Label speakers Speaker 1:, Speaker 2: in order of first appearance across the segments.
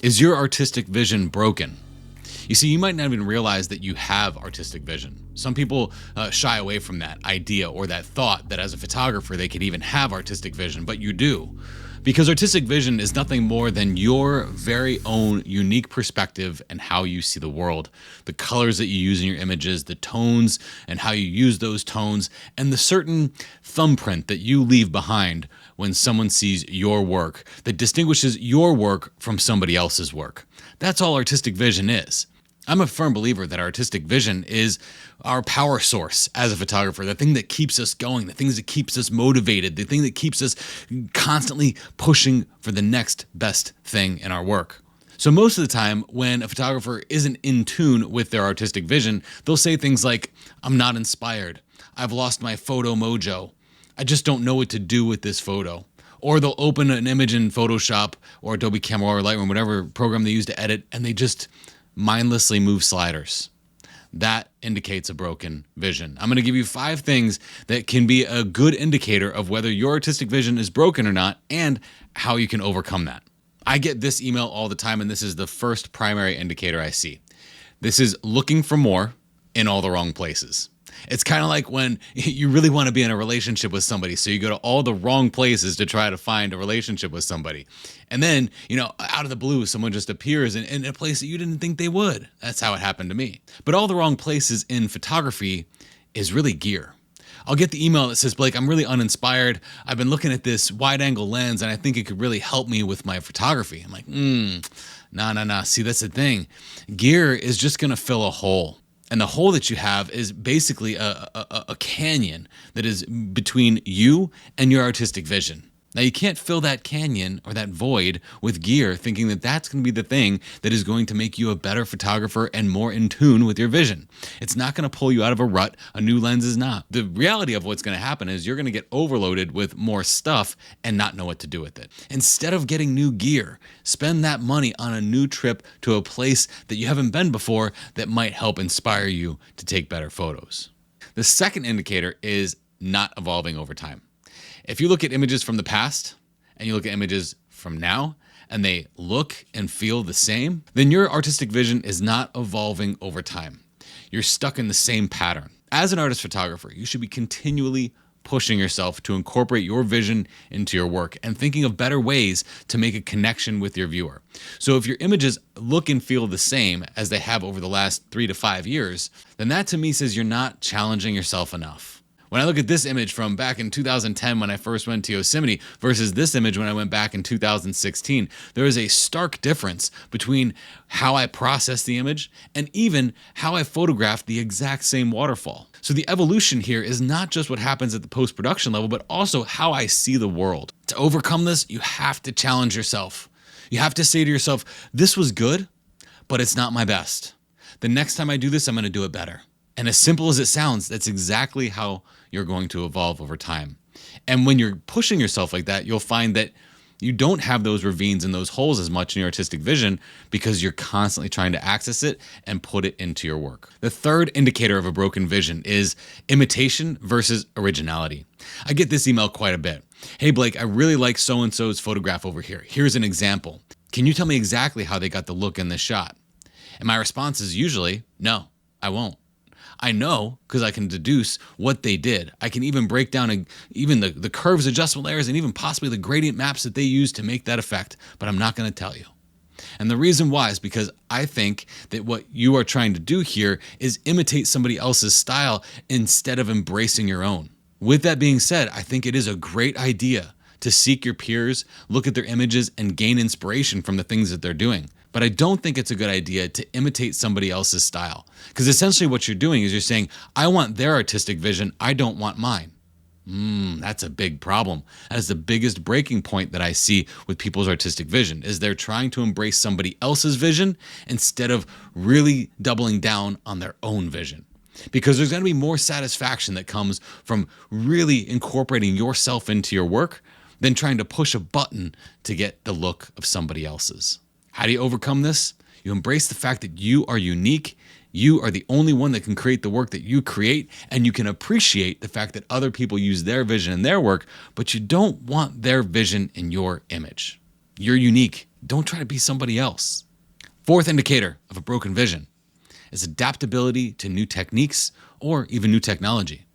Speaker 1: Is your artistic vision broken? You see, you might not even realize that you have artistic vision. Some people shy away from that idea or that thought that as a photographer they could even have artistic vision, but you do. Because artistic vision is nothing more than your very own unique perspective and how you see the world. The colors that you use in your images, the tones and how you use those tones, and the certain thumbprint that you leave behind when someone sees your work that distinguishes your work from somebody else's work. That's all artistic vision is. I'm a firm believer that artistic vision is our power source as a photographer, the thing that keeps us going, the things that keeps us motivated, the thing that keeps us constantly pushing for the next best thing in our work. So most of the time when a photographer isn't in tune with their artistic vision, they'll say things like, "I'm not inspired. I've lost my photo mojo. I just don't know what to do with this photo." Or they'll open an image in Photoshop or Adobe Camera or Lightroom, whatever program they use to edit, and they just mindlessly move sliders. That indicates a broken vision. I'm going to give you 5 things that can be a good indicator of whether your artistic vision is broken or not and how you can overcome that. I get this email all the time, and this is the first primary indicator I see. This is looking for more in all the wrong places. It's kind of like when you really want to be in a relationship with somebody, so you go to all the wrong places to try to find a relationship with somebody. And then, out of the blue, someone just appears in a place that you didn't think they would. That's how it happened to me. But all the wrong places in photography is really gear. I'll get the email that says, "Blake, I'm really uninspired. I've been looking at this wide angle lens and I think it could really help me with my photography." I'm like, nah. See, that's the thing. Gear is just going to fill a hole. And the hole that you have is basically a canyon that is between you and your artistic vision. Now, you can't fill that canyon or that void with gear thinking that that's going to be the thing that is going to make you a better photographer and more in tune with your vision. It's not going to pull you out of a rut. A new lens is not. The reality of what's going to happen is you're going to get overloaded with more stuff and not know what to do with it. Instead of getting new gear, spend that money on a new trip to a place that you haven't been before that might help inspire you to take better photos. The second indicator is not evolving over time. If you look at images from the past and you look at images from now and they look and feel the same, then your artistic vision is not evolving over time. You're stuck in the same pattern. As an artist photographer, you should be continually pushing yourself to incorporate your vision into your work and thinking of better ways to make a connection with your viewer. So if your images look and feel the same as they have over the last 3 to 5 years, then that to me says you're not challenging yourself enough. When I look at this image from back in 2010 when I first went to Yosemite versus this image when I went back in 2016, there is a stark difference between how I process the image and even how I photographed the exact same waterfall. So the evolution here is not just what happens at the post-production level, but also how I see the world. To overcome this, you have to challenge yourself. You have to say to yourself, this was good, but it's not my best. The next time I do this, I'm going to do it better. And as simple as it sounds, that's exactly how you're going to evolve over time. And when you're pushing yourself like that, you'll find that you don't have those ravines and those holes as much in your artistic vision because you're constantly trying to access it and put it into your work. The third indicator of a broken vision is imitation versus originality. I get this email quite a bit. "Hey Blake, I really like so-and-so's photograph over here. Here's an example. Can you tell me exactly how they got the look in this shot?" And my response is usually, no, I won't. I know because I can deduce what they did. I can even break down even the curves, adjustable layers, and even possibly the gradient maps that they used to make that effect, but I'm not going to tell you. And the reason why is because I think that what you are trying to do here is imitate somebody else's style instead of embracing your own. With that being said, I think it is a great idea to seek your peers, look at their images, and gain inspiration from the things that they're doing. But I don't think it's a good idea to imitate somebody else's style. Because essentially what you're doing is you're saying, I want their artistic vision, I don't want mine. That's a big problem. That is the biggest breaking point that I see with people's artistic vision, is they're trying to embrace somebody else's vision instead of really doubling down on their own vision. Because there's going to be more satisfaction that comes from really incorporating yourself into your work than trying to push a button to get the look of somebody else's. How do you overcome this? You embrace the fact that you are unique. You are the only one that can create the work that you create, and you can appreciate the fact that other people use their vision in their work, but you don't want their vision in your image. You're unique. Don't try to be somebody else. Fourth indicator of a broken vision is adaptability to new techniques or even new technology.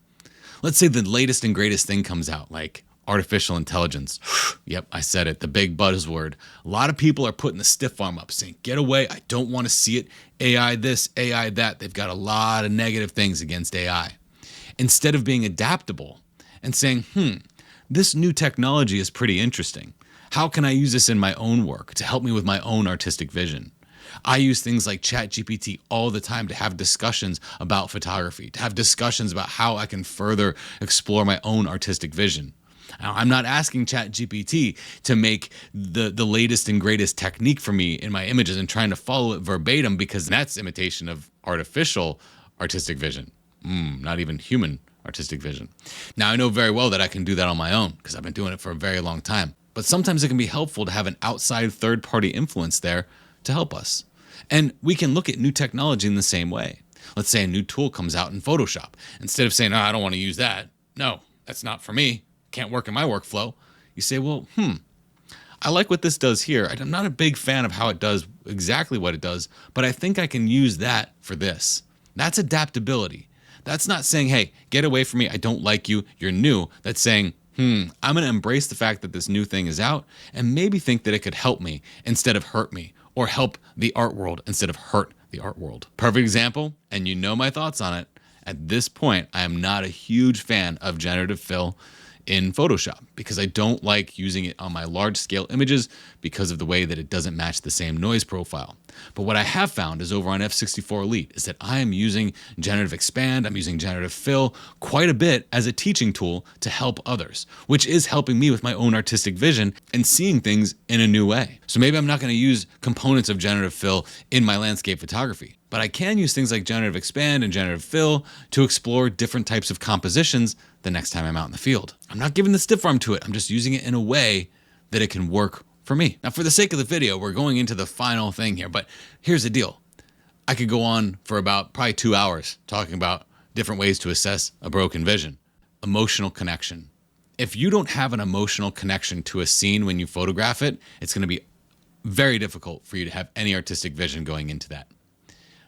Speaker 1: Let's say the latest and greatest thing comes out, like artificial intelligence. Yep, I said it, the big buzzword. A lot of people are putting the stiff arm up saying, get away, I don't want to see it. AI this, AI that. They've got a lot of negative things against AI. Instead of being adaptable and saying, this new technology is pretty interesting. How can I use this in my own work to help me with my own artistic vision? I use things like ChatGPT all the time to have discussions about photography, to have discussions about how I can further explore my own artistic vision. Now, I'm not asking ChatGPT to make the latest and greatest technique for me in my images and trying to follow it verbatim, because that's imitation of artificial artistic vision. Not even human artistic vision. Now, I know very well that I can do that on my own because I've been doing it for a very long time. But sometimes it can be helpful to have an outside third-party influence there to help us. And we can look at new technology in the same way. Let's say a new tool comes out in Photoshop. Instead of saying, I don't want to use that. No, that's not for me. Can't work in my workflow. You say, well, I like what this does here. I'm not a big fan of how it does exactly what it does, but I think I can use that for this. That's adaptability. That's not saying, hey, get away from me. I don't like you. You're new. That's saying, I'm going to embrace the fact that this new thing is out and maybe think that it could help me instead of hurt me, or help the art world instead of hurt the art world. Perfect example, and you know my thoughts on it. At this point, I am not a huge fan of generative fill in Photoshop because I don't like using it on my large scale images because of the way that it doesn't match the same noise profile. But what I have found is over on F64 Elite is that I am using generative expand, I'm using generative fill quite a bit as a teaching tool to help others, which is helping me with my own artistic vision and seeing things in a new way. So maybe I'm not going to use components of generative fill in my landscape photography, but I can use things like generative expand and generative fill to explore different types of compositions the next time I'm out in the field. I'm not giving the stiff arm to it. I'm just using it in a way that it can work for me. Now, for the sake of the video, we're going into the final thing here, but here's the deal. I could go on for about probably 2 hours talking about different ways to assess a broken vision. Emotional connection. If you don't have an emotional connection to a scene when you photograph it, it's going to be very difficult for you to have any artistic vision going into that.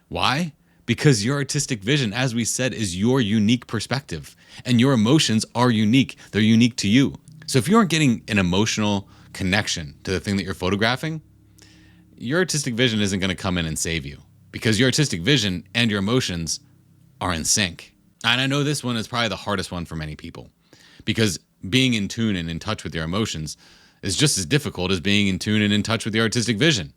Speaker 1: Why? Because your artistic vision, as we said, is your unique perspective, and your emotions are unique. They're unique to you. So if you aren't getting an emotional connection to the thing that you're photographing, your artistic vision isn't going to come in and save you, because your artistic vision and your emotions are in sync. And I know this one is probably the hardest one for many people, because being in tune and in touch with your emotions is just as difficult as being in tune and in touch with your artistic vision.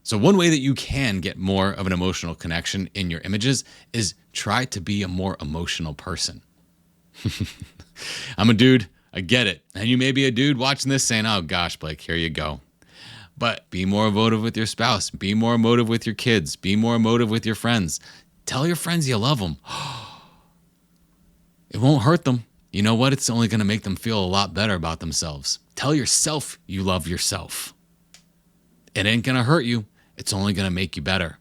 Speaker 1: So one way that you can get more of an emotional connection in your images is try to be a more emotional person. I'm a dude, I get it. And you may be a dude watching this saying, oh gosh, Blake, here you go. But be more emotive with your spouse. Be more emotive with your kids. Be more emotive with your friends. Tell your friends you love them. It won't hurt them. You know what? It's only going to make them feel a lot better about themselves. Tell yourself you love yourself. It ain't going to hurt you. It's only going to make you better.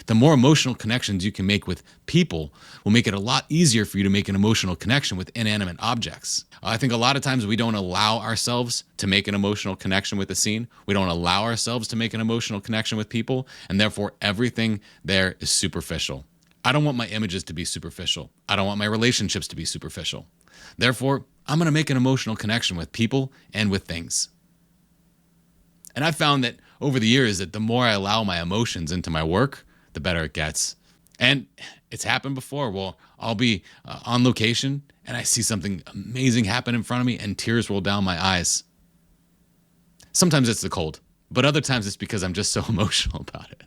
Speaker 1: The more emotional connections you can make with people will make it a lot easier for you to make an emotional connection with inanimate objects. I think a lot of times we don't allow ourselves to make an emotional connection with a scene. We don't allow ourselves to make an emotional connection with people, and therefore everything there is superficial. I don't want my images to be superficial. I don't want my relationships to be superficial. Therefore, I'm going to make an emotional connection with people and with things. And I've found that over the years that the more I allow my emotions into my work, the better it gets. And it's happened before. Well, I'll be on location and I see something amazing happen in front of me and tears roll down my eyes. Sometimes it's the cold, but other times it's because I'm just so emotional about it.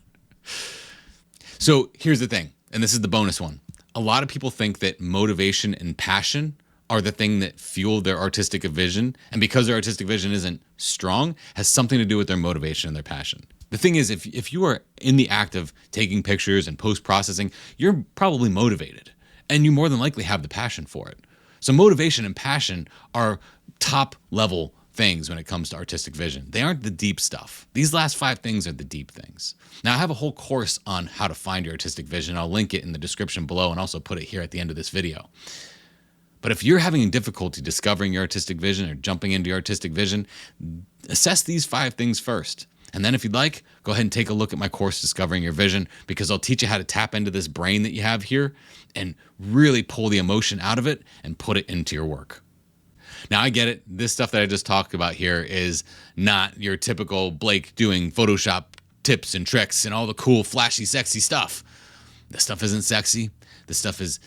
Speaker 1: So here's the thing, and this is the bonus one. A lot of people think that motivation and passion are the thing that fuel their artistic vision, and because their artistic vision isn't strong, has something to do with their motivation and their passion. The thing is, if you are in the act of taking pictures and post-processing, you're probably motivated, and you more than likely have the passion for it. So motivation and passion are top-level things when it comes to artistic vision. They aren't the deep stuff. These last 5 things are the deep things. Now, I have a whole course on how to find your artistic vision. I'll link it in the description below and also put it here at the end of this video. But if you're having difficulty discovering your artistic vision or jumping into your artistic vision, assess these 5 things first. And then if you'd like, go ahead and take a look at my course, Discovering Your Vision, because I'll teach you how to tap into this brain that you have here and really pull the emotion out of it and put it into your work. Now, I get it. This stuff that I just talked about here is not your typical Blake doing Photoshop tips and tricks and all the cool, flashy, sexy stuff. This stuff isn't sexy. This stuff is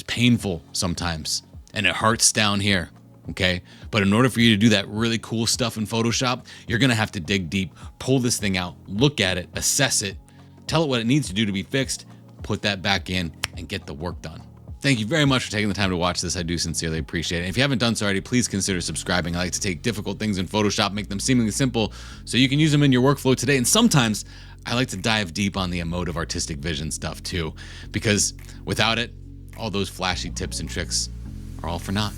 Speaker 1: painful sometimes, and it hurts down here. Okay. But in order for you to do that really cool stuff in Photoshop, you're going to have to dig deep, pull this thing out, look at it, assess it, tell it what it needs to do to be fixed, put that back in, and get the work done. Thank you very much for taking the time to watch this. I do sincerely appreciate it. If you haven't done so already, please consider subscribing. I like to take difficult things in Photoshop, make them seemingly simple so you can use them in your workflow today. And sometimes I like to dive deep on the emotive artistic vision stuff too, because without it, all those flashy tips and tricks are all for naught.